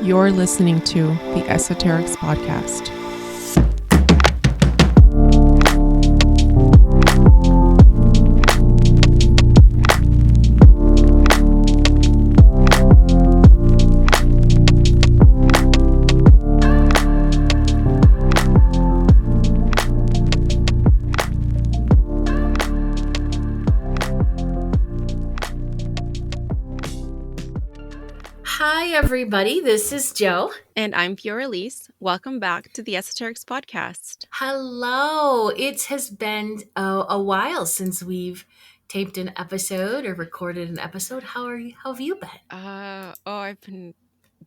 You're listening to the Esoterics Podcast. Hi, everybody. This is Joe. And I'm Fioraliz. Welcome back to the Esoterics Podcast. Hello. It has been a while since we've taped an episode or recorded an episode. How are you? How have you been? I've been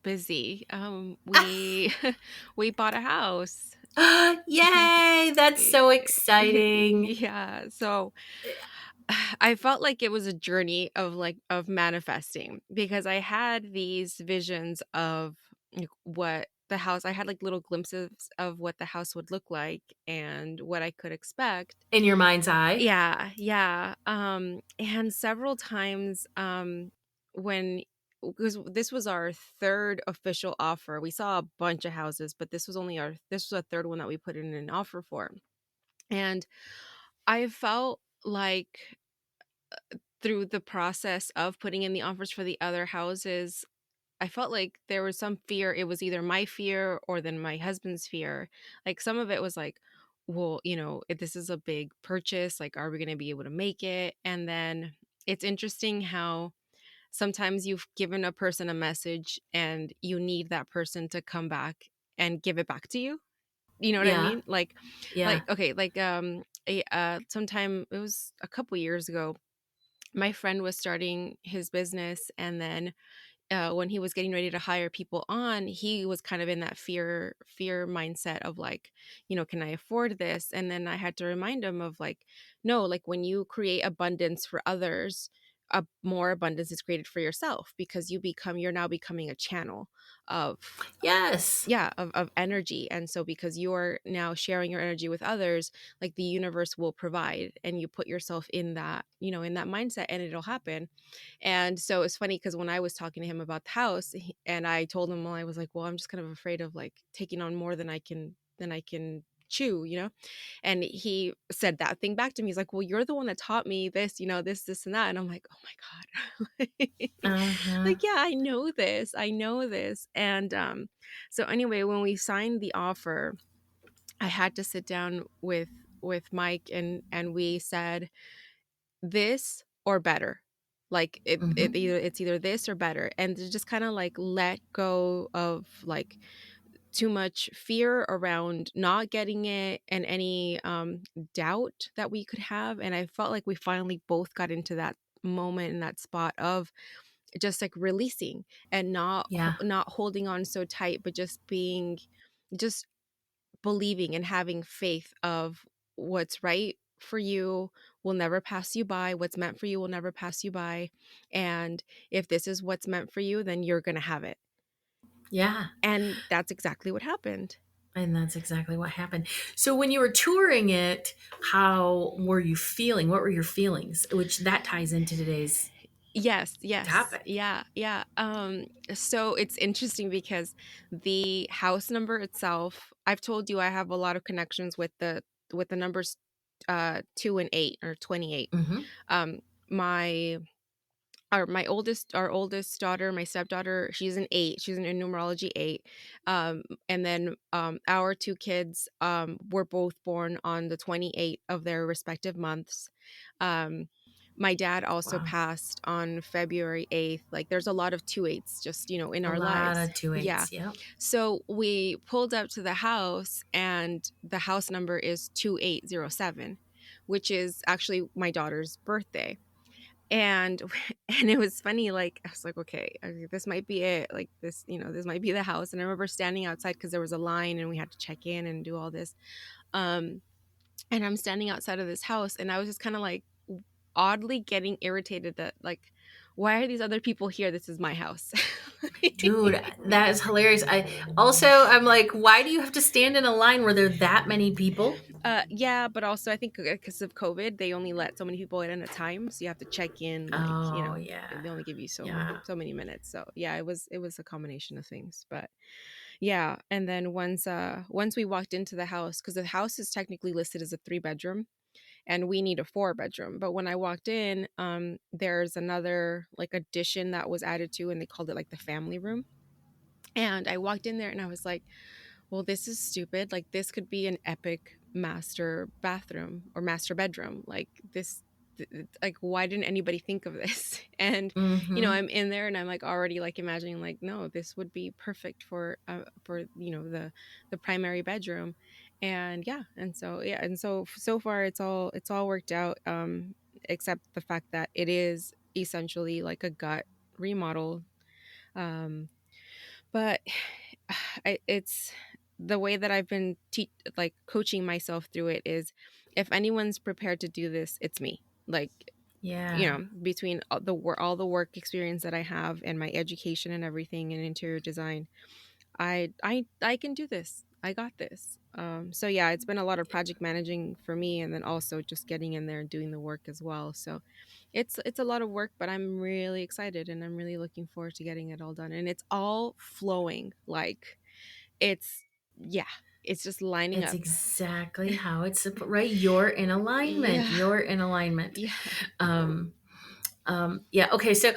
busy. We we bought a house. Yay! That's so exciting. Yeah. So I felt like it was a journey of manifesting because I had these visions of what the house. I had like little glimpses of what the house would look like and what I could expect. In your mind's eye? Yeah. And several times, when because this was our third official offer. We saw a bunch of houses, but this was our third one that we put in an offer for. And I felt like through the process of putting in the offers for the other houses, I felt like there was some fear. It was either my fear or then my husband's fear. Like some of it was like, well, if this is a big purchase, like, are we going to be able to make it? And then it's interesting how sometimes you've given a person a message and you need that person to come back and give it back to you. You know what I Yeah. mean? Like, Yeah. okay, sometime it was a couple years ago. My friend was starting his business, and then when he was getting ready to hire people on, he was kind of in that fear mindset of like, can I afford this? And then I had to remind him of like, no, like when you create abundance for others, more abundance is created for yourself because you're now becoming a channel of Yes. of energy. And so because you're now sharing your energy with others, like the universe will provide, and you put yourself in that, in that mindset, and it'll happen. And so it's funny because when I was talking to him about the house, and I told him, well, I was like, well, I'm just kind of afraid of like taking on more than I can chew, and he said that thing back to me. He's like, well, you're the one that taught me this, this and that. And I'm like, oh my God. Uh-huh. Like, yeah, I know this. And so anyway, when we signed the offer, I had to sit down with Mike, and we said, this or better. Like it's either this or better, and to just kind of like let go of like too much fear around not getting it and any doubt that we could have. And I felt like we finally both got into that moment in that spot of just like releasing and Yeah. not holding on so tight, but just believing and having faith of what's right for you will never pass you by. What's meant for you will never pass you by. And if this is what's meant for you, then you're going to have it. Yeah. And that's exactly what happened. And that's exactly what happened. So when you were touring it, how were you feeling? What were your feelings? Which that ties into today's Yes. topic. Yeah. So it's interesting because the house number itself, I've told you I have a lot of connections with the numbers 2 and 8 or 28. Mm-hmm. Um my our oldest daughter, my stepdaughter, she's an 8. She's in numerology 8. And then our two kids were both born on the 28th of their respective months. Um my dad also Wow. passed on February 8th. Like there's a lot of 2/8s just, in A our lot lives. of two Yeah. eights. Yep. So we pulled up to the house, and the house number is 2807, which is actually my daughter's birthday. And and it was funny, like I was like, okay, this might be it, like this might be the house. And I remember standing outside because there was a line and we had to check in and do all this. um and I'm standing outside of this house, and I was just kind of like oddly getting irritated that like why are these other people here? This is my house. Dude, that is hilarious. I'm like, why do you have to stand in a line where there are that many people? Yeah, but also I think because of COVID, they only let so many people in at a time, so you have to check in, like, Oh yeah, they only give you yeah, so many minutes. So yeah, it was a combination of things, but yeah. And then once we walked into the house, because the house is technically listed as a 3 bedroom, and we need a 4 bedroom. But when I walked in, there's another like addition that was added to, and they called it like the family room. And I walked in there and I was like, well, this is stupid. Like, this could be an epic master bathroom or master bedroom. Like, like, why didn't anybody think of this? And, mm-hmm. I'm in there and I'm like already like imagining, like, no, this would be perfect for, the primary bedroom. And yeah. And so, yeah. And so far it's all worked out. Except the fact that it is essentially like a gut remodel. Um, but it's the way that I've been like coaching myself through it is, if anyone's prepared to do this, it's me. Like, Yeah, between all the work experience that I have and my education and everything in interior design, I can do this. I got this. So yeah, it's been a lot of project managing for me, and then also just getting in there and doing the work as well. So it's a lot of work, but I'm really excited and I'm really looking forward to getting it all done. And it's all flowing. Like, it's yeah, it's just lining it's up. exactly how it's right. You're in alignment. Yeah. You're in alignment. Yeah. Um, yeah. Okay. So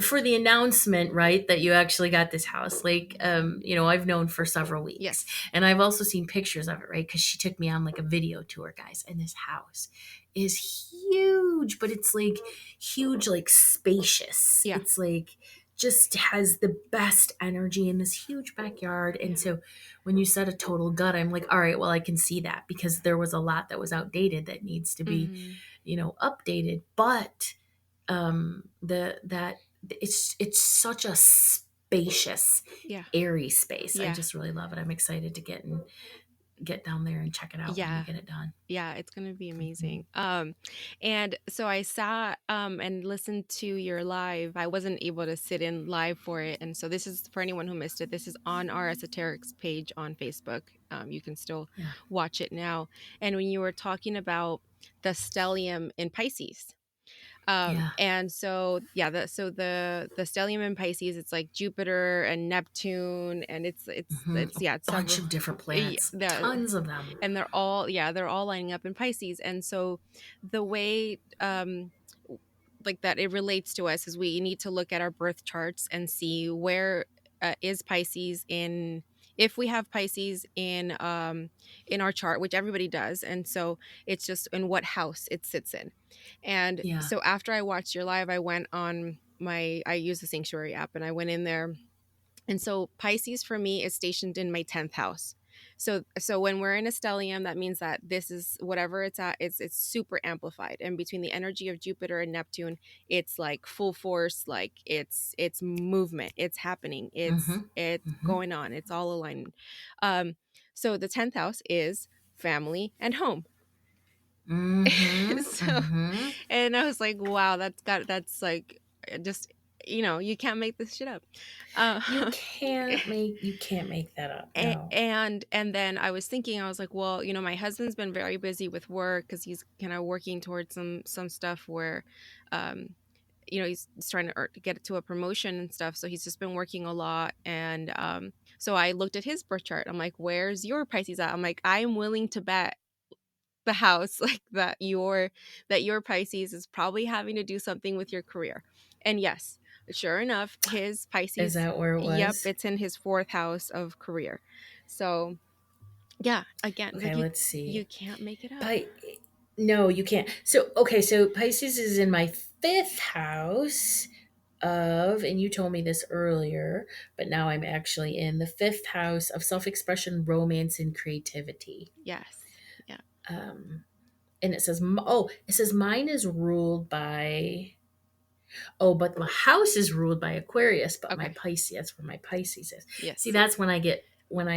for the announcement, right, that you actually got this house, like, I've known for several weeks, Yes. and I've also seen pictures of it, right, because she took me on like a video tour, guys, and this house is huge, but it's like huge, like spacious. Yeah. It's like just has the best energy in this huge backyard. Yeah. And so when you said a total gut, I'm like, all right, well, I can see that, because there was a lot that was outdated that needs to be, Hmm. updated. But the that it's such a spacious, Yeah. airy space. I Yeah. just really love it. I'm excited to get down there and check it out when we Yeah. get it done. Yeah, it's gonna be Mhm. amazing. And so I sat and listened to your live. I wasn't able to sit in live for it, and so this is for anyone who missed it. This is on our esoterics page on Facebook. You can still Yeah, watch it now. And when you were talking about the stellium in Pisces, yeah. and so yeah, the stellium in Pisces, it's like Jupiter and Neptune, and A it's bunch several. of different Yeah, planets, tons of them. and they're all lining up in Pisces. And so the way like that it relates to us is we need to look at our birth charts and see where is Pisces in, if we have Pisces in our chart, which everybody does. And so it's just in what house it sits in. And Yeah. so after I watched your live, I went on I use the Sanctuary app, and I went in there. And so Pisces for me is stationed in my 10th house. So when we're in a stellium, that means that this is whatever it's at, it's super amplified. And between the energy of Jupiter and Neptune, it's like full force, like it's movement, it's happening, it's Mm-hmm. it's Mm-hmm. going on, it's all aligned. Um, so the 10th house is family and home. Mm-hmm. So, Mm-hmm. and I was like, wow, that's like just, you can't make this shit up. You Uh, can't make that up. A- No. and and then I was thinking, I was like, well, my husband's been very busy with work because he's kind of working towards some stuff where um he's trying to get to a promotion and stuff, so he's just been working a lot. And so I looked at his birth chart. I'm like, where's your Pisces at? I'm like, I'm willing to bet the house like that your Pisces is probably having to do something with your career. And yes, sure enough, his Is Pisces, that where it yep, was? it's in his 4th house of career. So yeah, again, Okay, like, you let's you see. can't make it up. Pi- no, you can't. So, okay, so Pisces is in my fifth house and you told me this earlier, but now I'm actually in the fifth house of self expression, romance, and creativity. Yes. Yeah. Um, and it says mine is ruled by, but my house is ruled by Aquarius, but my Okay. Pisces, that's where my Pisces is. See, Yes. that's when I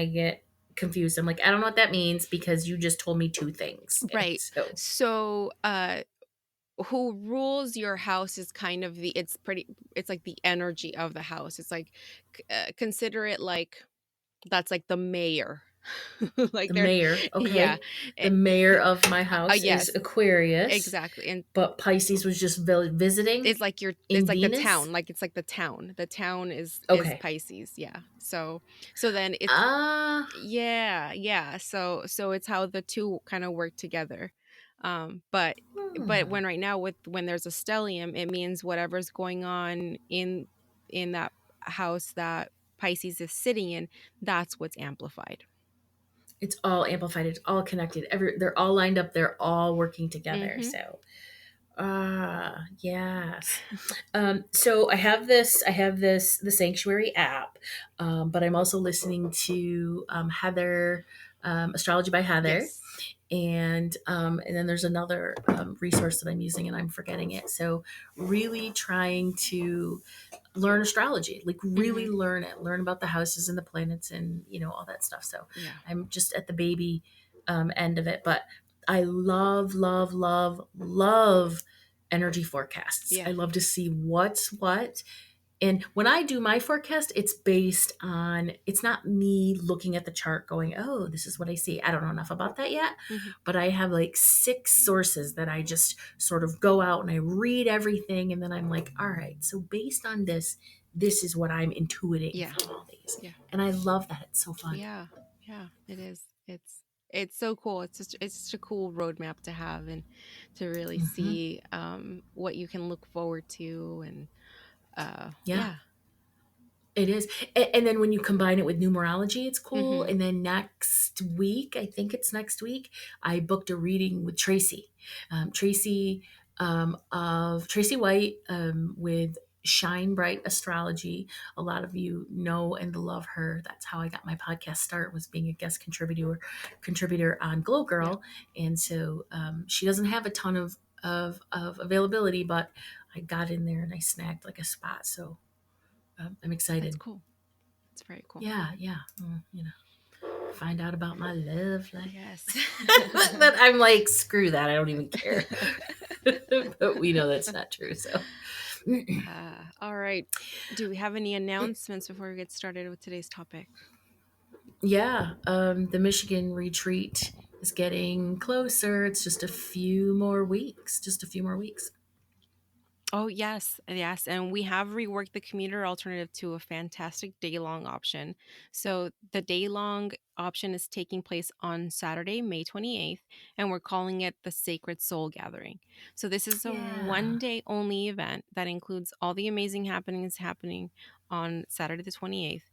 get confused. I'm like, I don't know what that means because you just told me two things. And Right. so, So who rules your house is kind of it's like the energy of the house. It's like consider it like that's like the mayor. Like The they're mayor, yeah. okay. eh, The mayor of my house is yes, Aquarius, exactly. And but Pisces was just visiting it's in like the Venus. town, like it's like the town is Okay. Pisces, yeah. So then it's Ah, yeah. So it's how the two kind of work together. But hmm. when right now with when there's a stellium, it means whatever's going on in that house that Pisces is sitting in, that's what's amplified. It's all amplified. It's all connected. They're all lined up. They're all working together. Mm-hmm. So, yes. So I have this the Sanctuary app, but I'm also listening to Heather, Astrology by Heather, Yes. and then there's another resource that I'm using and I'm forgetting it. So really trying to learn astrology, like really Mm-hmm. learn it, learn about the houses and the planets and all that stuff. So Yeah. I'm just at the baby end of it, but I love energy forecasts. Yeah. I love to see what's what. And when I do my forecast, it's based on, it's not me looking at the chart going, oh, this is what I see. I don't know enough about that yet. Mm-hmm. But I have like 6 sources that I just sort of go out and I read everything. And then I'm like, all right, so based on this, this is what I'm intuiting Yeah. from all these. Yeah. And I love that. It's so fun. Yeah, yeah, it is. It's so cool. It's such a cool roadmap to have and to really Hmm. see what you can look forward to and Yeah. yeah. It is. And then when you combine it with numerology, it's cool. Mm-hmm. And then next week, I think it's next week, I booked a reading with Tracy. Tracy of Tracy White with Shine Bright Astrology. A lot of you know and love her. That's how I got my podcast start, was being a guest contributor on Glow Yeah, Girl. And so she doesn't have a ton of availability, but I got in there and I snagged like a spot. So I'm that's excited. cool. It's very cool. Yeah, yeah. Find out about my love life. Yes. But I'm like, screw that. I don't even care. But we know that's not true. So, All right. Do we have any announcements before we get started with today's topic? yeah, the Michigan retreat is getting closer. It's just a few more weeks. Just a few more weeks. Oh, yes. Yes. And we have reworked the commuter alternative to a fantastic day long option. So the day long option is taking place on Saturday, May 28th, and we're calling it the Sacred Soul Gathering. So this is a Yeah. 1 day only event that includes all the amazing happenings happening on Saturday, the 28th.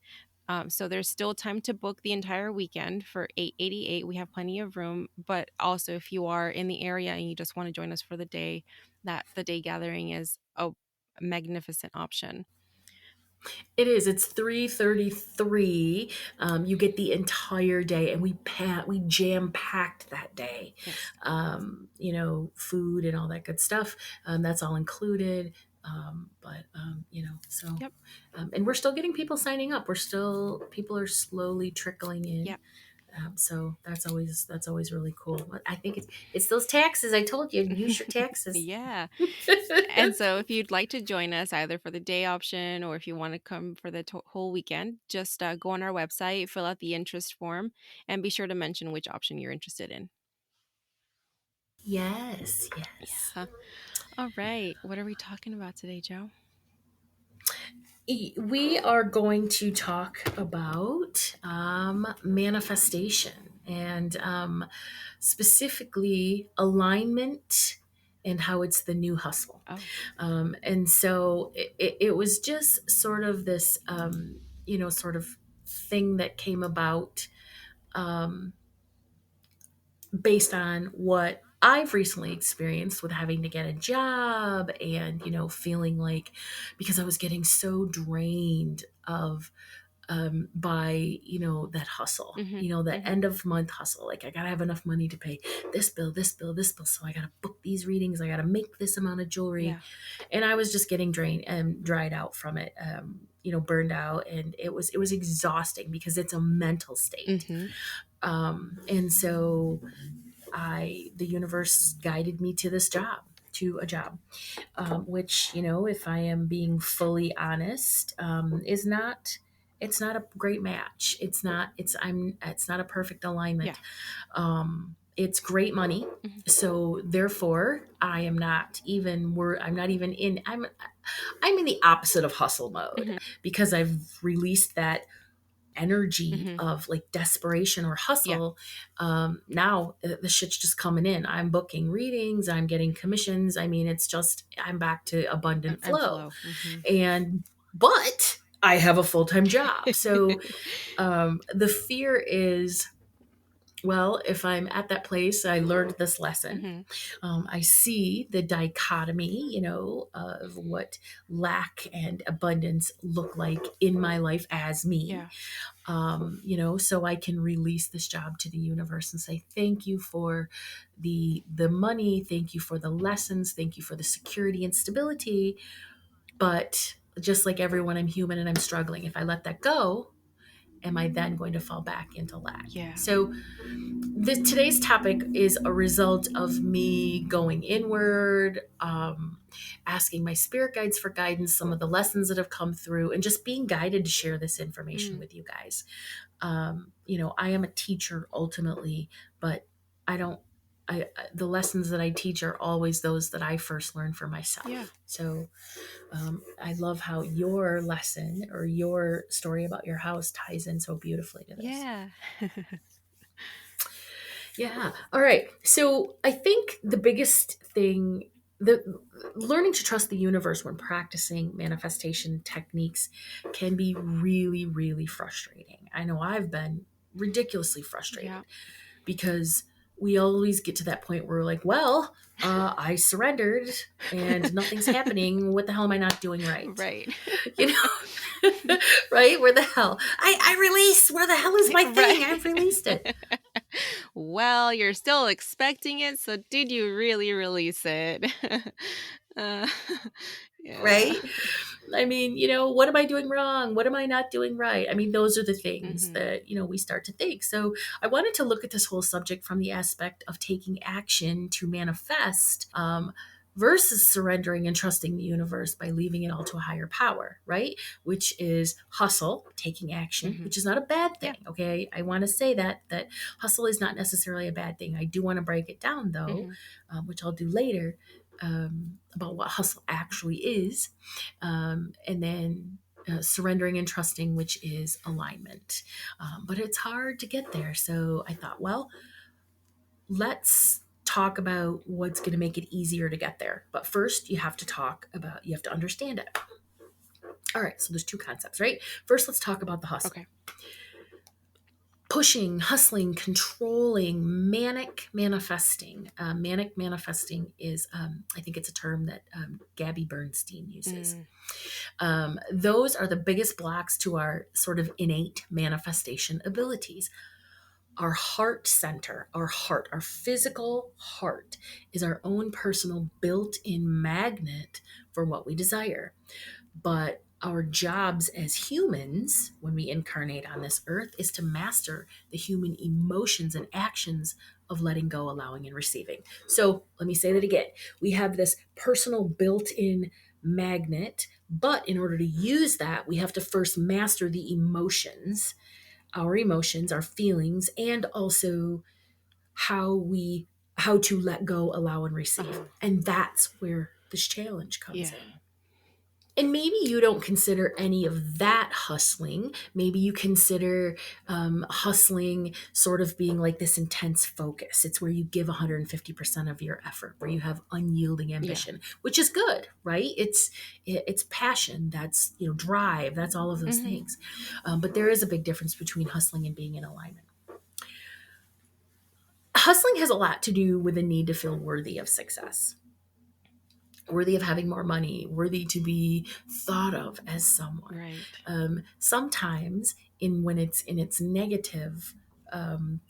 So there's still time to book the entire weekend for $888. We have plenty of room, but also if you are in the area and you just want to join us for the day, that the day gathering is a magnificent option. It is. It's 3:33. You get the entire day, and we jam packed that day. Yes. Food and all that good stuff. That's all included. So, Yep. and we're still getting people signing up. People are slowly trickling in. Yep. So that's always really cool. But I think it's those taxes. I told you, use your taxes. Yeah. And so if you'd like to join us either for the day option or if you want to come for the whole weekend, just go on our website, fill out the interest form, and be sure to mention which option you're interested in. Yes, yes. Yeah. All right. What are we talking about today, Joe? We are going to talk about manifestation and specifically alignment and how it's the new hustle. Oh. And so it was just sort of this, sort of thing that came about um, based on what I've recently experienced with having to get a job and, feeling like because I was getting so drained of by, that hustle, Mm-hmm. the Mm-hmm. end of month hustle. Like I gotta have enough money to pay this bill, this bill, this bill. So I gotta book these readings. I gotta make this amount of jewelry. Yeah. And I was just getting drained and dried out from it, burned out. And it was exhausting because it's a mental state. Mm-hmm. And so the universe guided me to this job. to a job, which, if I am being fully honest, is not. It's not a great match. It's not a perfect Yeah. alignment. It's great money. Mhm. So therefore, I'm not even in. I'm in the opposite of hustle mode Mhm. because I've released that energy Mhm. of like desperation or Yeah. hustle. Now the shit's just coming in. I'm booking readings, I'm getting commissions. I mean, it's just, I'm back to abundant And flow. flow. Mhm. But I have a full-time job. So the fear is, well, if I'm at that place, I learned this lesson. Mhm. I see the dichotomy, of what lack and abundance look like in my life as me. Yeah. So I can release this job to the universe and say, thank you for the money, thank you for the lessons, thank you for the security and stability. But just like everyone, I'm human and I'm struggling. If I let that go, am I then going to fall back into lack? Yeah. So today's topic is a result of me going inward, asking my spirit guides for guidance, some of the lessons that have come through, and just being guided to share this information Mm. with you guys. I am a teacher ultimately, but I don't. The lessons that I teach are always those that I first learned for Yeah. myself. So I love how your lesson or your story about your house ties in so beautifully to this. Yeah. Yeah. All right. So I think the biggest thing, the learning to trust the universe when practicing manifestation techniques can be really, really frustrating. I know I've been ridiculously Yeah. frustrated because we always get to that point where we're like, well, I surrendered and nothing's happening. What the hell am I not doing right? Right. You know, right? Where the hell? I release. Where the hell is my thing? Right. I've released it. Well, you're still expecting it, so did you really release it? uh, yeah. Right? I mean, what am I doing wrong? What am I not doing right? I mean, those are the things Mhm. that, we start to think. So I wanted to look at this whole subject from the aspect of taking action to manifest, versus surrendering and trusting the universe by leaving it all to a higher power, right? Which is hustle, taking action, Mhm. which is not a bad Yeah. thing. Okay. I want to say that hustle is not necessarily a bad thing. I do want to break it down though, Mhm. which I'll do later, about what hustle actually is, and then surrendering and trusting, which is alignment. But it's hard to get there. So I thought, well, let's talk about what's going to make it easier to get there. But first, you have to understand it. All right, so there's two concepts, right? First, let's talk about the hustle. Okay. Pushing, hustling, controlling, manic manifesting. Manic manifesting is, I think it's a term that Gabby Bernstein uses. Mm. Those are the biggest blocks to our sort of innate manifestation abilities. Our heart center, our physical heart, is our own personal built in magnet for what we desire. But our jobs as humans, when we incarnate on this earth, is to master the human emotions and actions of letting go, allowing, and receiving. So let me say that again. We have this personal built in magnet, but in order to use that, we have to first master the emotions, our feelings, and also how we how to let go, allow, and receive. Uh-huh. And that's where this challenge comes Yeah. in. And maybe you don't consider any of that hustling. Maybe you consider hustling sort of being like this intense focus. It's where you give 150% of your effort, where you have unyielding Yeah. ambition, which is good, right? It's passion, that's drive, that's all of those Mhm. things. But there is a big difference between hustling and being in alignment. Hustling has a lot to do with the need to feel worthy of success, worthy of having more money, worthy to be thought of as someone. Right. Sometimes, when it's in its negative um,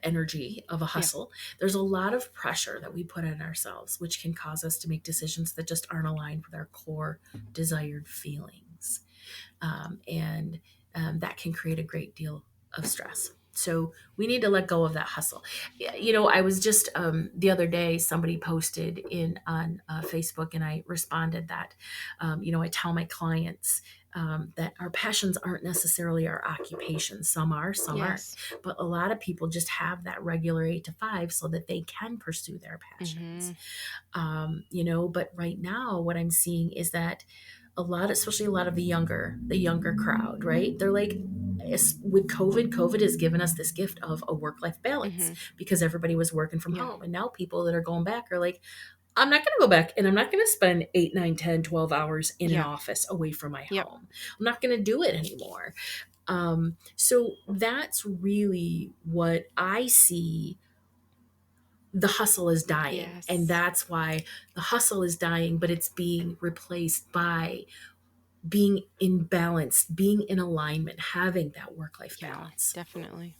energy of a Yeah. hustle, there's a lot of pressure that we put on ourselves, which can cause us to make decisions that just aren't aligned with our core desired feelings. And that can create a great deal of stress. So we need to let go of that hustle. You know, I was just the other day, somebody posted in on Facebook, and I responded that, you know, I tell my clients that our passions aren't necessarily our occupations. Some are, some aren't. Yes. But a lot of people just have that regular 8 to 5 so that they can pursue their passions. Mm-hmm. You know, but right now, what I'm seeing is that a lot, especially a lot of the younger crowd, right? They're like, with COVID has given us this gift of a work-life balance Mm-hmm. because everybody was working from Yeah. home. And now people that are going back are like, I'm not going to go back and I'm not going to spend 8, 9, 10, 12 hours in an Yeah. office away from my Yep. home. I'm not going to do it anymore. So that's really what I see. The hustle is dying. And Yes. that's why the hustle is dying, but it's being replaced by being in balance, being in alignment, having that work life Yeah, balance. definitely.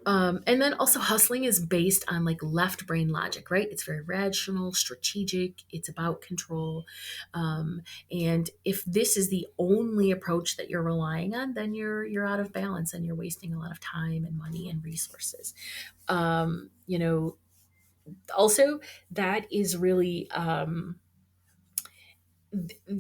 And then also, hustling is based on like left brain logic, right? It's very rational, strategic, it's about control. And if this is the only approach that you're relying on, then you're out of balance and you're wasting a lot of time and money and resources. You know, also, that is really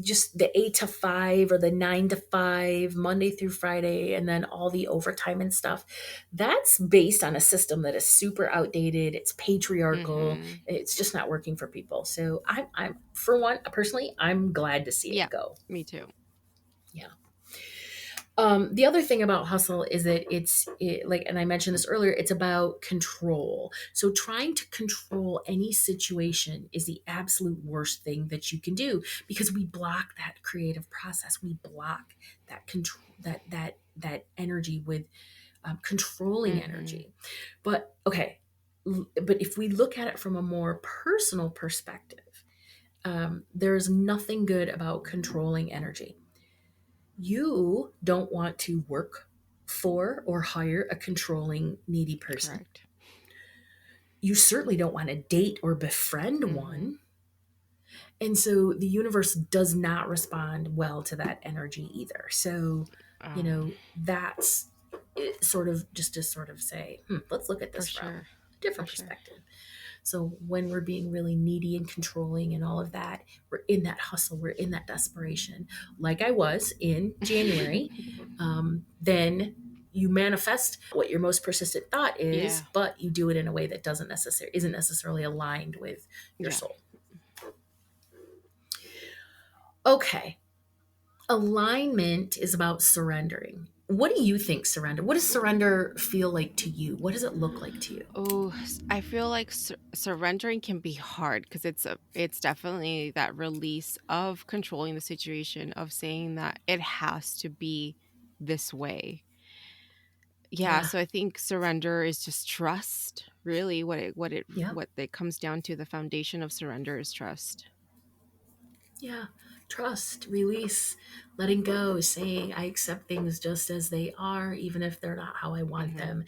just the 8 to 5 or the 9 to 5, Monday through Friday, and then all the overtime and stuff. That's based on a system that is super outdated. It's patriarchal. Mm-hmm. It's just not working for people. So I'm for one, personally, I'm glad to see Yeah, it go. me too. Yeah. The other thing about hustle is that like, and I mentioned this earlier, it's about control. So trying to control any situation is the absolute worst thing that you can do because we block that creative process. We block that control, that energy with controlling Mm-hmm. energy. But okay, but if we look at it from a more personal perspective, there's nothing good about controlling energy. You don't want to work for or hire a controlling, needy person. Correct. You certainly don't want to date or befriend Mm-hmm. one. And so the universe does not respond well to that energy either. So, you Oh, know, that's sort of just to sort of say, let's look at for this from sure. a For different sure. perspective. So when we're being really needy and controlling and all of that, we're in that hustle, we're in that desperation, like I was in January. Then you manifest what your most persistent thought is, Yeah. but you do it in a way that isn't necessarily aligned with your Yeah. soul. Okay, alignment is about surrendering. What do you think surrender? What does surrender feel like to you? What does it look like to you? Oh, I feel like surrendering can be hard because it's definitely that release of controlling the situation, of saying that it has to be this way. Yeah, Yeah, so I think surrender is just trust. Really, yeah, what it comes down to, the foundation of surrender is trust. yeah. Trust, release, letting go, saying I accept things just as they are, even if they're not how I want Hmm. them.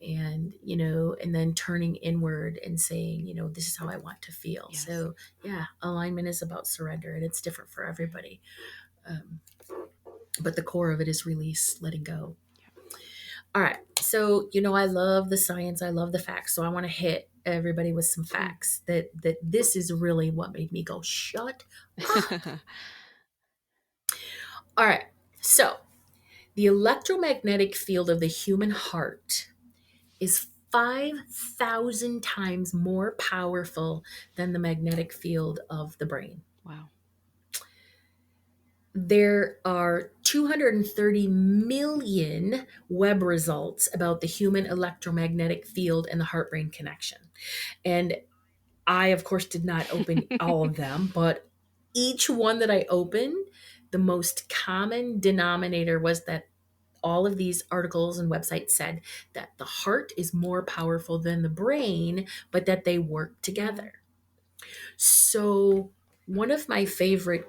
And, you know, and then turning inward and saying, you know, this is how I want to feel. Yes. So, yeah, alignment is about surrender and it's different for everybody. Um, but the core of it is release, letting go. All right. So, you know, I love the science, I love the facts. So I want to hit everybody with some Mm. facts that this is really what made me go, shut up. All right. So, the electromagnetic field of the human heart is 5,000 times more powerful than the magnetic field of the brain. Wow. There are 230 million web results about the human electromagnetic field and the heart brain connection. And I, of course, did not open all of them, but each one that I opened, the most common denominator was that all of these articles and websites said that the heart is more powerful than the brain, but that they work Mhm. together. So, one of my favorite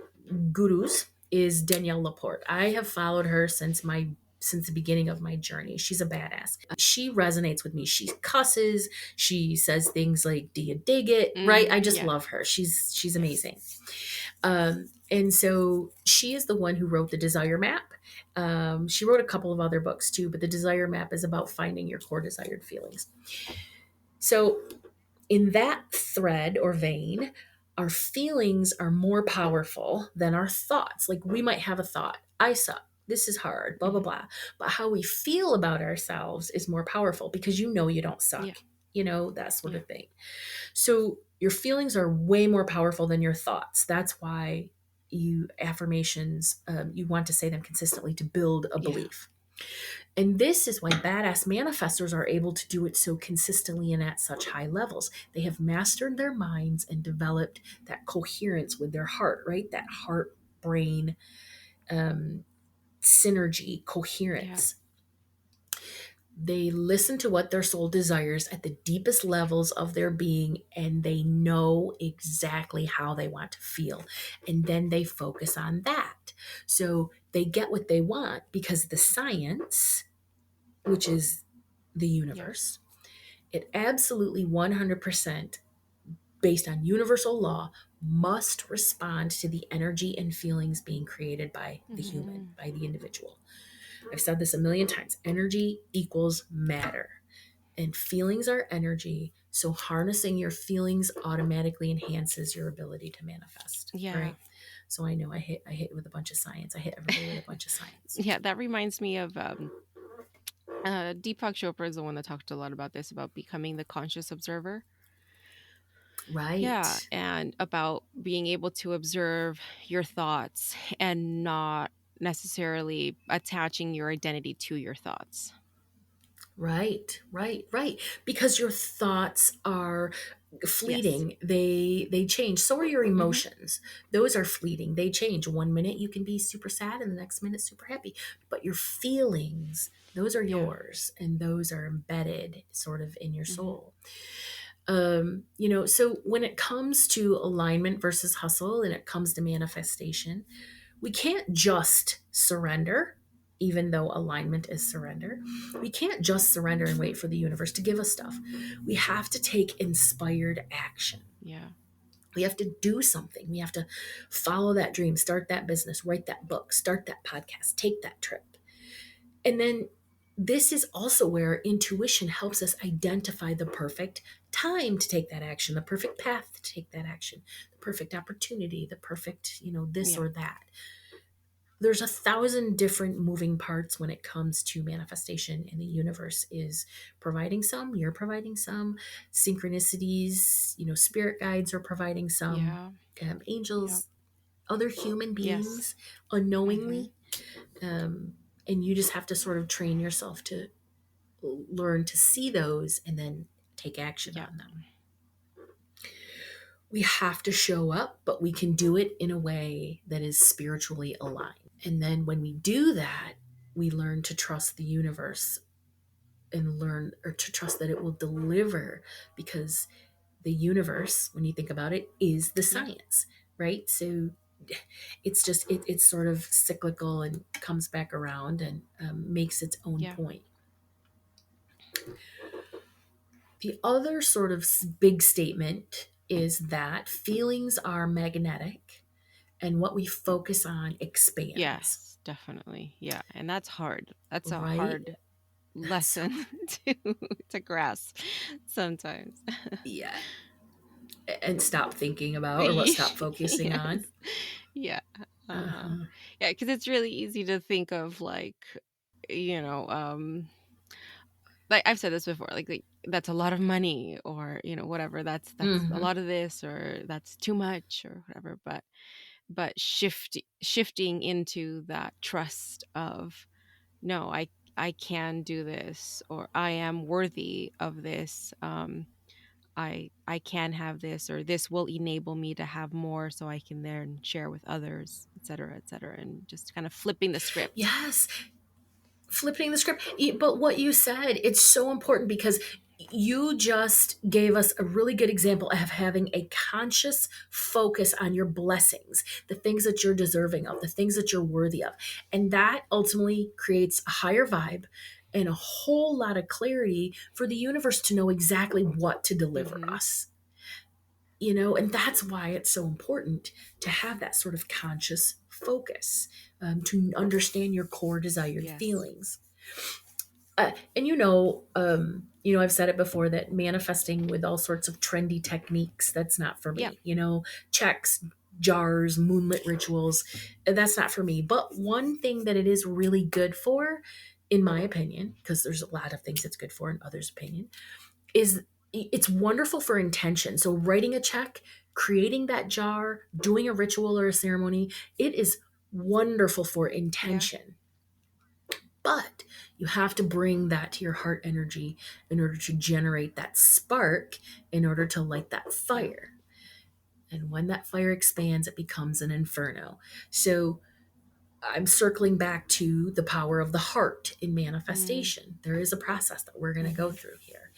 gurus is Danielle Laporte. I have followed her since the beginning of my journey. She's a badass. She resonates with me. She cusses. She says things like, "Do you dig it?" Right? I just Yeah. love her. She's Yes. amazing. And so she is the one who wrote the Desire Map. She wrote a couple of other books too, but the Desire Map is about finding your core desired feelings. So, in that thread or vein, our feelings are more powerful than our thoughts. Like we might have a thought, I suck, this is hard, blah, blah, Hmm. blah. But how we feel about ourselves is more powerful because you know you don't Yeah. suck, that sort Yeah. of thing. So your feelings are way more powerful than your thoughts. That's why you want to say them consistently to build a Yeah. belief. And this is why badass manifestors are able to do it so consistently and at such high levels. They have mastered their minds and developed that coherence with their heart, right? That heart brain um, synergy, Yeah. coherence. They listen to what their soul desires at the deepest levels of their being, and they know exactly how they want to feel. And then they focus on that. So they get what they want because the science, which is the Yeah. universe, it absolutely 100% based on universal law must respond to the energy and feelings being created by the human, Hmm. by the individual. I've said this a million times. Energy equals matter, and feelings are energy. So harnessing your feelings automatically enhances your ability to manifest, Yeah. right? So I know I hit with a bunch of science. I hit everybody with a bunch of science. Yeah. That reminds me of Deepak Chopra is the one that talked a lot about this, about becoming the conscious observer. Yeah, Right. and about being able to observe your thoughts and not necessarily attaching your identity to your thoughts. Right, right, right. Because your thoughts are Yes. fleeting. They change. So are your Hmm. emotions. Those are fleeting. They change. One minute you can be super sad and the next minute super happy. But your feelings, those are Yeah. yours and those are embedded sort of in your Hmm. soul. So when it comes to alignment versus hustle and it comes to manifestation, we can't just surrender, even though alignment is surrender. We can't just surrender and wait for the universe to give us stuff. We have to take inspired action. Yeah. We have to do something. We have to follow that dream, start that business, write that book, start that podcast, take that trip. And then this is also where intuition helps us identify the perfect time to take that action, the perfect path to take that action, the perfect opportunity, the perfect, this Yeah. or that. There's 1,000 different moving parts when it comes to manifestation, and the universe is providing some, you're providing some synchronicities, spirit guides are providing some, Yeah. Yep. angels, other human Yes. beings Hmm. unknowingly. And you just have to sort of train yourself to learn to see those and then take action Yeah. on them. We have to show up, but we can do it in a way that is spiritually aligned. And then when we do that, we learn to trust the universe and learn or to trust that it will deliver because the universe, when you think about it, is the Yeah. science, right? So it's sort of cyclical and comes back around and makes its own Yeah. point. The other sort of big statement is that feelings are magnetic and what we focus on expands, Yes, definitely. Yeah. And that's hard. That's a right? hard So, lesson to grasp sometimes. yeah. And stop thinking about or what stop focusing on. Yes. Yeah. Uh-huh. Uh-huh. Yeah, because it's really easy to think of like, you know, like I've said this before, like that's a lot of money, or whatever, that's a Hmm. lot of this, or that's too much, or whatever. But shifting into that trust of, no, I can do this, or I am worthy of this. I can have this, or this will enable me to have more, so I can then share with others, et cetera, and just kind of flipping the script. Yes, flipping the script. But what you said, it's so important because you just gave us a really good example of having a conscious focus on your blessings, the things that you're deserving of, the things that you're worthy of. And that ultimately creates a higher vibe and a whole lot of clarity for the universe to know exactly what to deliver Hmm. us. and that's why it's so important to have that sort of conscious focus, to understand your core desired Yes. feelings. And I've said it before that manifesting with all sorts of trendy techniques, that's not for Yep. me. Checks, jars, moonlit rituals, that's not for me. But one thing that it is really good for, in my opinion, because there's a lot of things it's good for in others' opinion, is it's wonderful for intention. So writing a check, creating that jar, doing a ritual or a ceremony, it is wonderful for Yeah. intention. But you have to bring that to your heart energy in order to generate that spark, in order to light that Yep. fire. And when that fire expands, it becomes an inferno. So I'm circling back to the power of the heart in Mm, manifestation. There is a process that we're going to go mm-hmm. through here.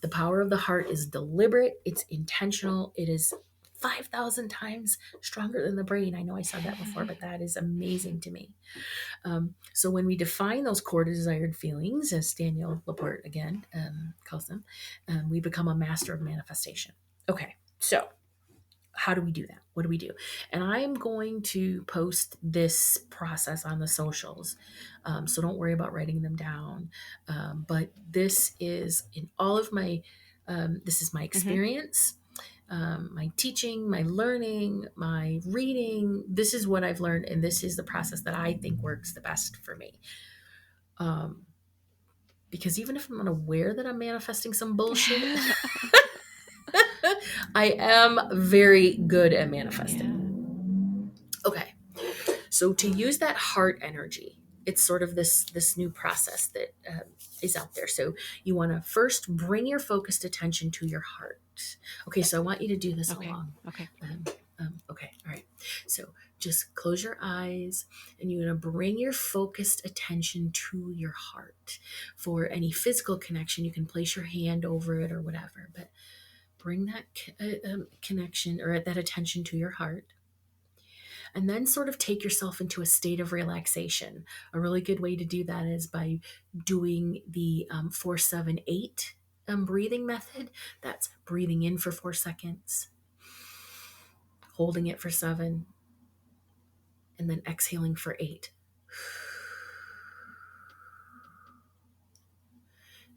The power of the heart is deliberate, it's intentional, it is 5,000 times stronger than the brain. I know I said that before, but that is amazing to me. So when we define those core desired feelings, as Daniel Laporte again calls them, we become a master of manifestation. Okay, so how do we do that? What do we do? And I am going to post this process on the socials. So don't worry about writing them down. But this is in all of this is my Mm-hmm. experience, my teaching, my learning, my reading. This is what I've learned, and this is the process that I think works the best for me. Um, because even if I'm unaware that I'm manifesting some bullshit, I am very good at Yeah. manifesting. Okay, so to use that heart energy, it's sort of this new process that is out there. So you want to first bring your focused attention to your heart. Okay, so I want you to do this Okay. along. Okay. Um, okay, all right. So just close your eyes, and you're going to bring your focused attention to your heart. For any physical connection, you can place your hand over it or whatever, but bring that connection or that attention to your heart, and then sort of take yourself into a state of relaxation. A really good way to do that is by doing the 4-7-8 breathing method. That's breathing in for 4 seconds, holding it for 7, and then exhaling for 8.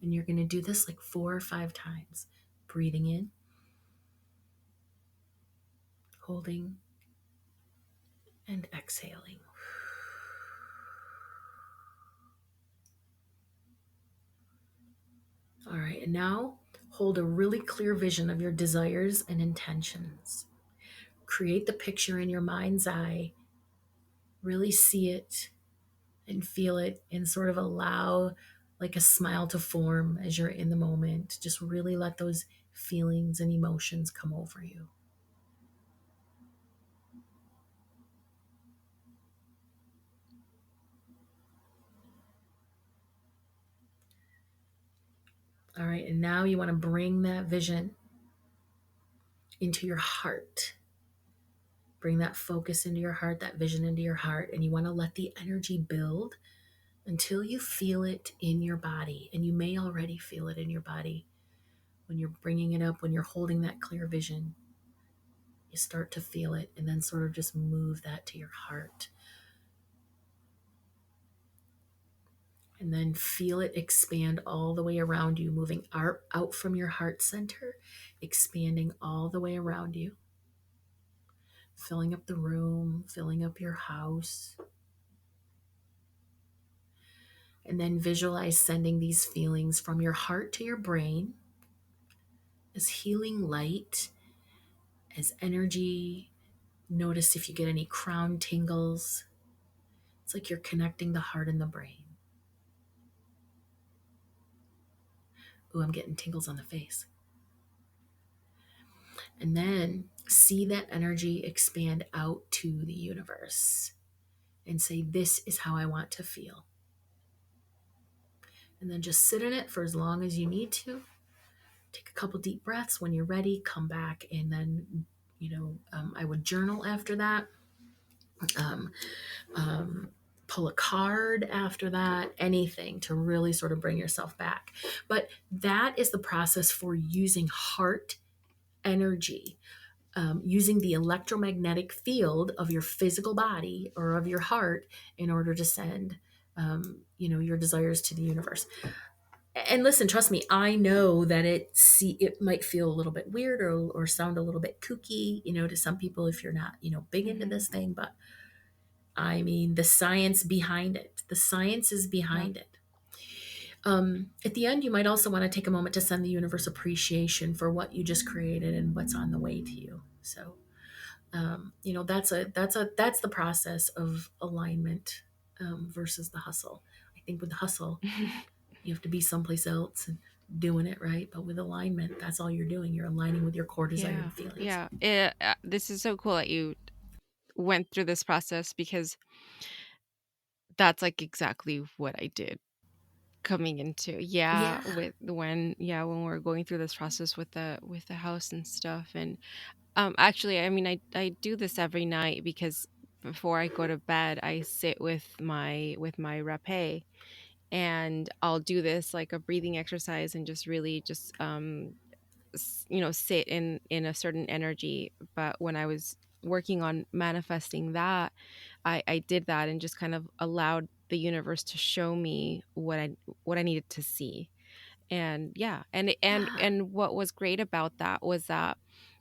And you're going to do this like 4 or 5 times. Breathing in, holding, and exhaling. All right, and now hold a really clear vision of your desires and intentions. Create the picture in your mind's eye. Really see it and feel it, and sort of allow like a smile to form as you're in the moment. Just really let those feelings and emotions come over you. All right, and now you want to bring that vision into your heart. Bring that focus into your heart, that vision into your heart, and you want to let the energy build until you feel it in your body. And you may already feel it in your body when you're bringing it up, when you're holding that clear vision. You start to feel it, and then sort of just move that to your heart. And then feel it expand all the way around you, moving out from your heart center, expanding all the way around you, filling up the room, filling up your house. And then visualize sending these feelings from your heart to your brain as healing light, as energy. Notice if you get any crown tingles. It's like you're connecting the heart and the brain. Ooh, I'm getting tingles on the face. And then see that energy expand out to the universe and say, this is how I want to feel. And then just sit in it for as long as you need to. Take a couple deep breaths. When you're ready, come back, and then, I would journal after that. Um, um, Pull a card after that, anything to really sort of bring yourself back. But that is the process for using heart energy, using the electromagnetic field of your physical body or of your heart in order to send, your desires to the universe. And listen, trust me, I know that it might feel a little bit weird or sound a little bit kooky, to some people if you're not, big into Mm-hmm. this thing. But I mean, the science behind it, the science is Yep. behind it. At the end, you might also want to take a moment to send the universe appreciation for what you just created and what's on the way to you. So, that's the process of alignment, versus the hustle. I think with the hustle, you have to be someplace else and doing it right. But with alignment, that's all you're doing. You're aligning with your core desire Yeah. and feelings. Yeah. This is so cool that you went through this process because that's like exactly what I did coming into Yeah. with when we're going through this process with the house and stuff. And actually, I mean, I do this every night because before I go to bed I sit with my rapé, and I'll do this like a breathing exercise and just really just sit in a certain energy. But when I was working on manifesting that, I did that and just kind of allowed the universe to show me what I needed to see. And yeah, Yeah. and what was great about that was that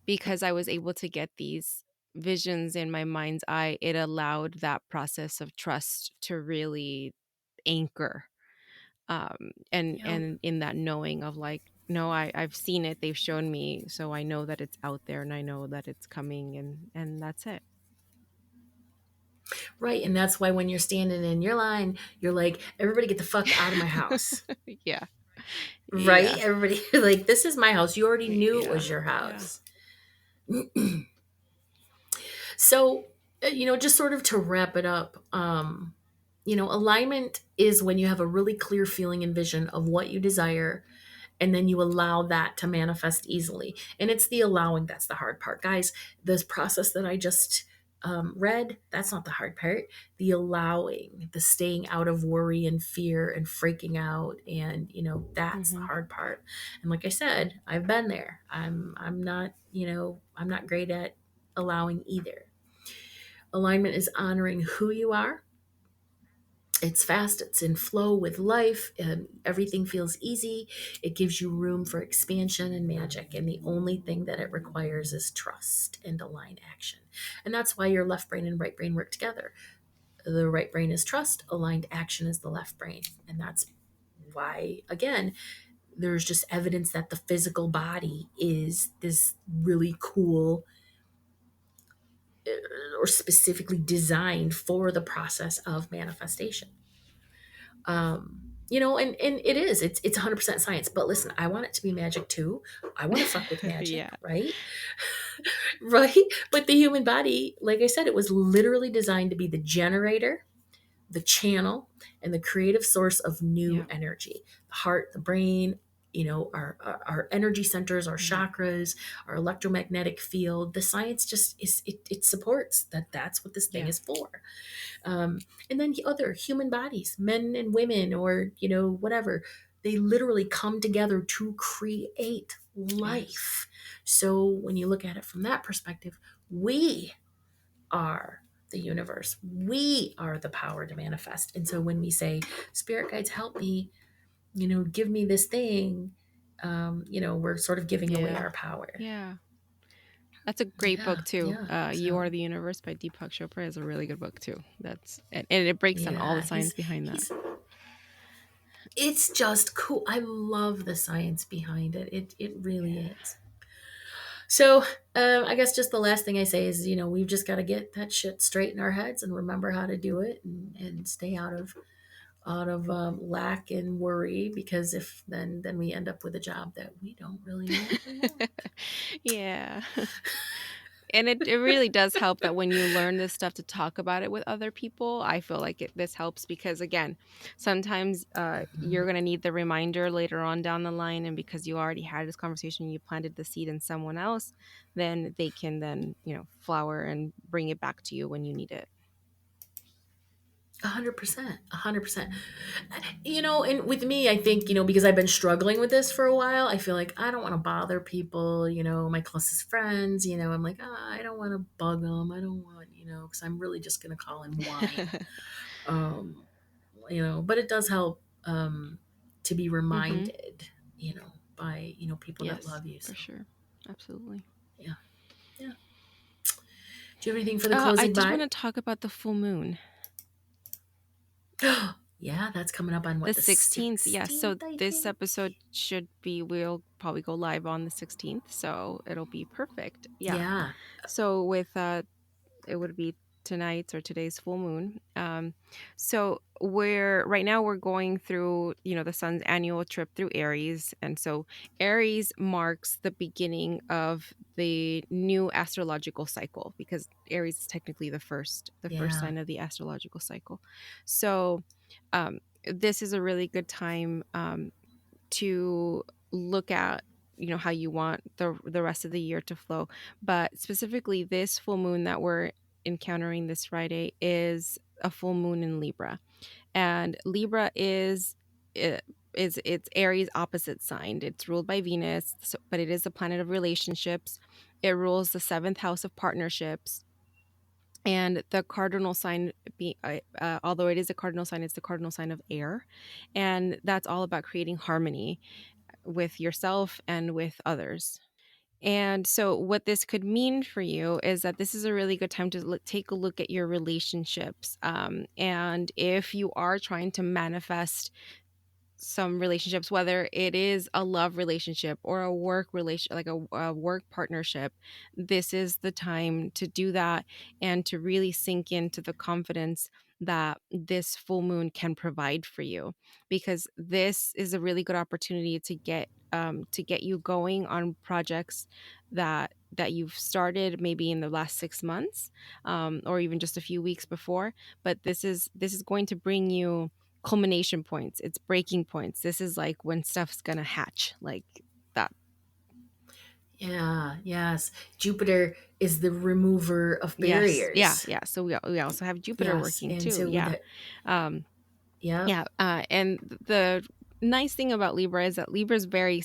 because I was able to get these visions in my mind's eye, it allowed that process of trust to really anchor, Yep. and in that knowing of like, no, I've seen it, they've shown me, so I know that it's out there and I know that it's coming, and that's it. Right. And that's why when you're standing in your line, you're like, everybody get the fuck out of my house. Yeah. Right? Yeah. Everybody, like, this is my house. You already knew it Yeah. was your Yeah. house. So, just sort of to wrap it up, alignment is when you have a really clear feeling and vision of what you desire, and then you allow that to manifest easily. And it's the allowing that's the hard part, guys. This process that I just read, that's not the hard part. The allowing, the staying out of worry and fear and freaking out, and that's the Hmm. hard part. And like I said, I've been there. I'm not, I'm not great at allowing either. Alignment is honoring who you are. It's fast, it's in flow with life, and everything feels easy. It gives you room for expansion and magic, and the only thing that it requires is trust and aligned action. And that's why your left brain and right brain work together. The right brain is trust, aligned action is the left brain. And that's why, again, there's just evidence that the physical body is this really cool, or specifically designed for the process of manifestation. And it is, it's 100% science. But listen, I want it to be magic too. I want to fuck with magic, Yeah. right? Right. But the human body, like I said, it was literally designed to be the generator, the channel, and the creative source of new Yeah. energy. The heart, the brain, our energy centers, our Yeah. chakras, our electromagnetic field. The science just it supports that that's what this thing Yeah. is for. And then the other human bodies, men and women, or whatever, they literally come together to create Yes. life. So when you look at it from that perspective, we are the universe. We are the power to manifest. And so when we say, spirit guides, help me, give me this thing, we're sort of giving away Yeah. our power. Yeah. That's a great Yeah, book too. yeah. You So Are the Universe by Deepak Chopra is a really good book too. And it breaks down all the yeah, science behind that. he's it's just cool. I love the science behind it. It really Yeah. is. So I guess just the last thing I say is, we've just got to get that shit straight in our heads and remember how to do it, and stay out of lack and worry, because if then we end up with a job that we don't really know if we want. Yeah. And it really does help that when you learn this stuff to talk about it with other people. I feel like this helps because, again, sometimes you're going to need the reminder later on down the line. And because you already had this conversation, you planted the seed in someone else, then they can then, flower and bring it back to you when you need it. 100%, 100%. And with me, I think, because I've been struggling with this for a while, I feel like I don't want to bother people, my closest friends, I'm like, I don't want to bug them. I don't want, because I'm really just going to call in whine. Um, but it does help to be Mm-hmm. reminded, by, people that Yes, love you. for So, sure. Absolutely. yeah. Yeah. Do you have anything for the I closing did want vibe? to talk about the full moon. Yeah, that's coming up on The what, the 16th. Yeah. So 16th, I this think? episode we'll probably go live on the 16th. So it'll be perfect. Yeah. Yeah. So with it would be tonight's or today's full moon. So we're right now we're going through, the sun's annual trip through Aries. And so Aries marks the beginning of the new astrological cycle, because Aries is technically the first Yeah. sign of the astrological cycle. So um, this is a really good time to look at, how you want the rest of the year to flow. But specifically, this full moon that we're encountering this Friday is a full moon in Libra. And Libra is it's Aries opposite sign. It's ruled by Venus, but it is a planet of relationships. It rules the seventh house of partnerships. And the cardinal sign, although it is a cardinal sign, it's the cardinal sign of air. And that's all about creating harmony with yourself and with others. And so, what this could mean for you is that this is a really good time to take a look at your relationships. And if you are trying to manifest some relationships, whether it is a love relationship or a work relation, like a work partnership, this is the time to do that and to really sink into the confidence that this full moon can provide for you, because this is a really good opportunity to get you going on projects that you've started maybe in the last 6 months, or even just a few weeks before. But this is going to bring you culmination points. It's breaking points. This is like when stuff's gonna hatch, like that. Yeah, yes. Jupiter is the remover of Yes, yeah, barriers. yeah. So we also have Jupiter Yes, working and too. so with Yeah, it, um, yep. yeah. And the nice thing about Libra is that Libra is very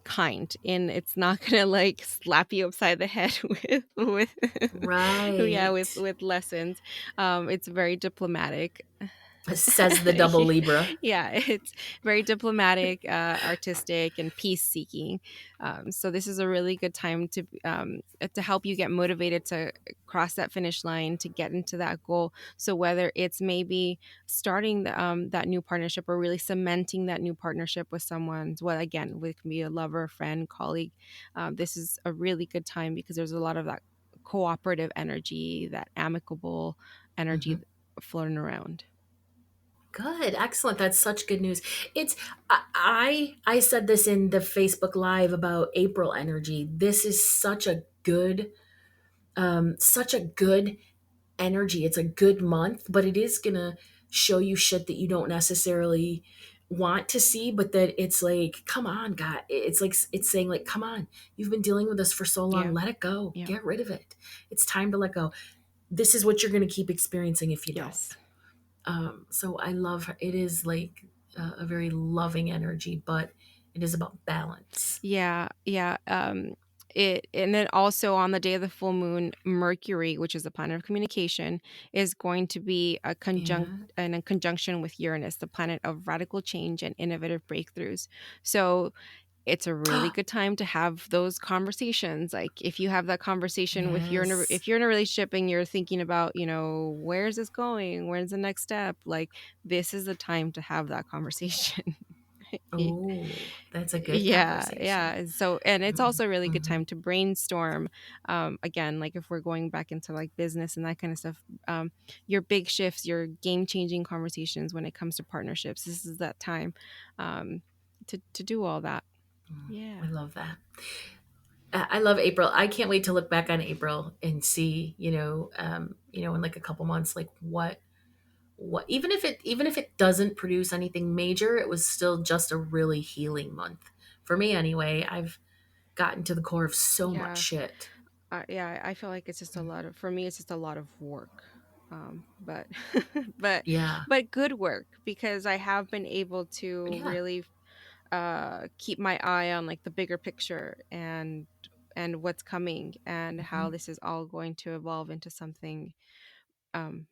kind, and it's not gonna like slap you upside the head with yeah, with Right. lessons. It's very diplomatic. Says the double Libra. Yeah, it's very diplomatic, artistic, and peace seeking. So this is a really good time to help you get motivated to cross that finish line, to get into that goal. So whether it's maybe starting that new partnership or really cementing that new partnership with someone, well, again, it can be a lover, friend, colleague. This is a really good time because there's a lot of that cooperative energy, that amicable energy Hmm. floating around. Good, excellent. That's such good news. It's I said this in the Facebook Live about April energy. This is such a good energy. It's a good month, but it is gonna show you shit that you don't necessarily want to see, but that it's like, come on, God. It's like it's saying, like, come on, you've been dealing with this for so long. Yeah. Let it go. Yeah. Get rid of it. It's time to let go. This is what you're gonna keep experiencing if you don't. Yes. So I love her. It is like a very loving energy, but it is about balance. Yeah. Yeah. It and then also on the day of the full moon, Mercury, which is the planet of communication, is going to be Yeah. in a conjunction with Uranus, the planet of radical change and innovative breakthroughs. So it's a really good time to have those conversations. Like if you have that conversation with Yes. if you're in a relationship and you're thinking about, where's this going? Where's the next step? Like this is the time to have that conversation. Oh, that's a good Yeah, conversation. yeah. So, and it's also a really good Mm-hmm. time to brainstorm. Again, like if we're going back into like business and that kind of stuff, your big shifts, your game changing conversations when it comes to partnerships. This is that time to do all that. I Yeah. love that. I love April. I can't wait to look back on April and see, in like a couple months, like what even if it doesn't produce anything major, it was still just a really healing month for me anyway. I've gotten to the core of so much Yeah. shit. Yeah. I feel like it's just a lot of, for me, it's just a lot of work. But but Yeah. but good work, because I have been able to Yeah. really keep my eye on like the bigger picture, and what's coming, and how Mhm. this is all going to evolve into something um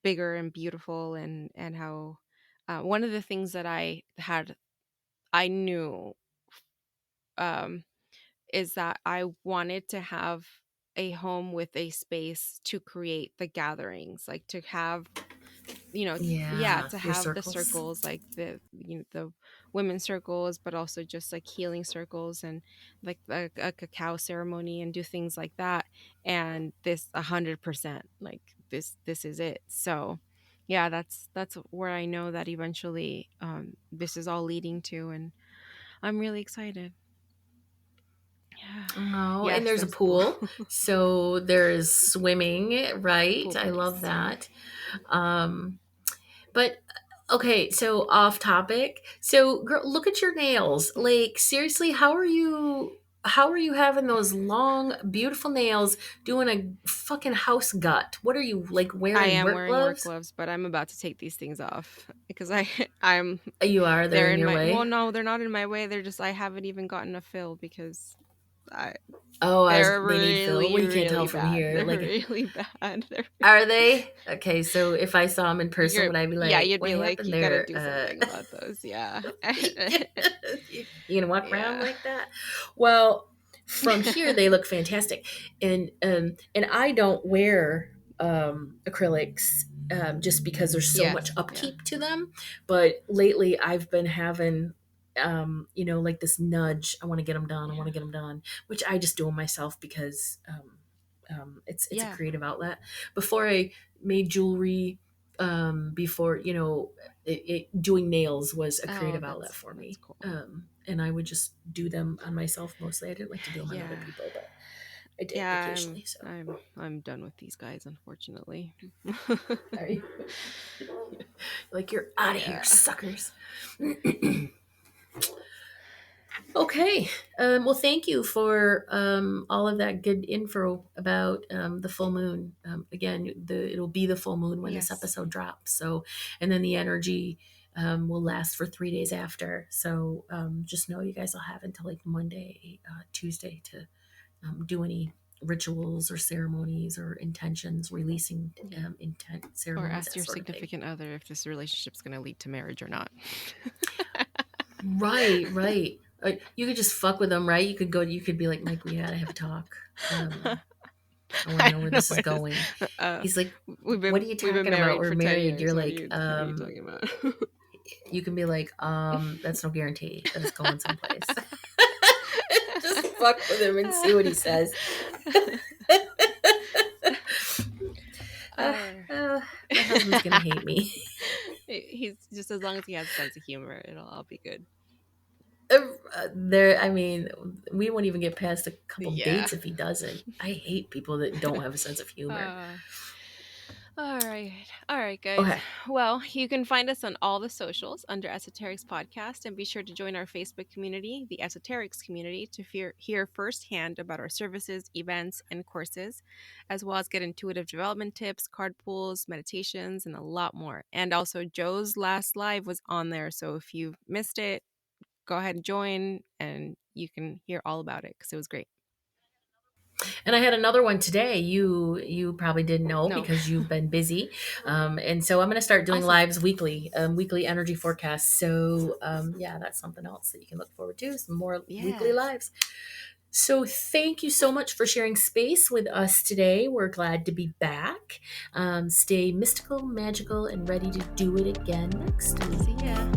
bigger and beautiful, and how one of the things that I knew um is that I wanted to have a home with a space to create the gatherings, like to have, yeah, Yeah. to Your have the circles. circles, like the women's circles, but also just like healing circles, and like a cacao ceremony, and do things like that. And this 100%, like this is it. So yeah, that's where I know that eventually this is all leading to, and I'm really excited. Yeah. Oh, and Yes, there's a there's a pool. pool. So there's swimming, right? Pool I parties. love that. Um, but okay, so off topic. So girl, look at your nails. Like seriously, how are you having those long, beautiful nails doing a fucking house gut? What are you like I wearing am work wearing work gloves? gloves, but I'm about to take these things off because I'm You are, they're they're in in your my, well, way. no, they're not in my way. They're just, I haven't even gotten a fill because I Oh, they're they need fill. really, Well, you can't tell really from bad. here. They're Like, really bad. They're are they? Okay, so if I saw them in person, you're would I be yeah, like, you'd what be like, happened you gotta there? do something about those. Yeah. You gonna walk around Yeah. like that? Well, from here they look fantastic, and I don't wear acrylics just because there's so much Yes. Yeah. upkeep to them. But lately, I've been having like this nudge. I want to get them done. I want Yeah. to get them done, which I just do them myself because it's a Yeah. creative outlet. Before I made jewelry, before doing nails was a Oh, creative outlet that's for me. cool. And I would just do them on myself mostly. I didn't like to do them on other Yeah. people, but I did Yeah, occasionally. So, I'm done with these guys, unfortunately. are you like you're out of here, Yeah. suckers? Okay. Well, thank you for all of that good info about the full moon. Again, it'll be the full moon when this Yes. episode drops. So, and then the energy will last for 3 days after. So, just know you guys will have until like Monday, Tuesday to do any rituals or ceremonies or intentions, releasing Yeah. intent Or ceremonies, ask that your sort of thing. significant other if this relationship's going to lead to marriage or not. Right, right. You could just fuck with them, right? You could go. You could be like, Mike, we gotta have a talk. I want to I know where don't know this is what is. going. Uh, He's like, we've what been are you we've been talking about? married We're for 10 married. You're years. like, What are you talking about? you can be like, that's no guarantee that it's going someplace. Just fuck with him and see what he says. uh, My husband's gonna hate me. he's just, as long as he has a sense of humor, it'll all be good. There, I mean, we won't even get past a couple Yeah. dates if he doesn't. I hate people that don't have a sense of humor. Uh, All right. All right, guys. Okay. Well, you can find us on all the socials under Esoterics Podcast, and be sure to join our Facebook community, the Esoterics community, to hear firsthand about our services, events, and courses, as well as get intuitive development tips, card pools, meditations, and a lot more. And also, Joe's last live was on there, so if you missed it, go ahead and join, and you can hear all about it because it was great. And I had another one today. You probably didn't know No. because you've been busy, and so I'm going to start doing Awesome. lives weekly, weekly energy forecasts. So yeah, that's something else that you can look forward to. Some more weekly Yes. lives. So thank you so much for sharing space with us today. We're glad to be back. Stay mystical, magical, and ready to do it again next week. See ya.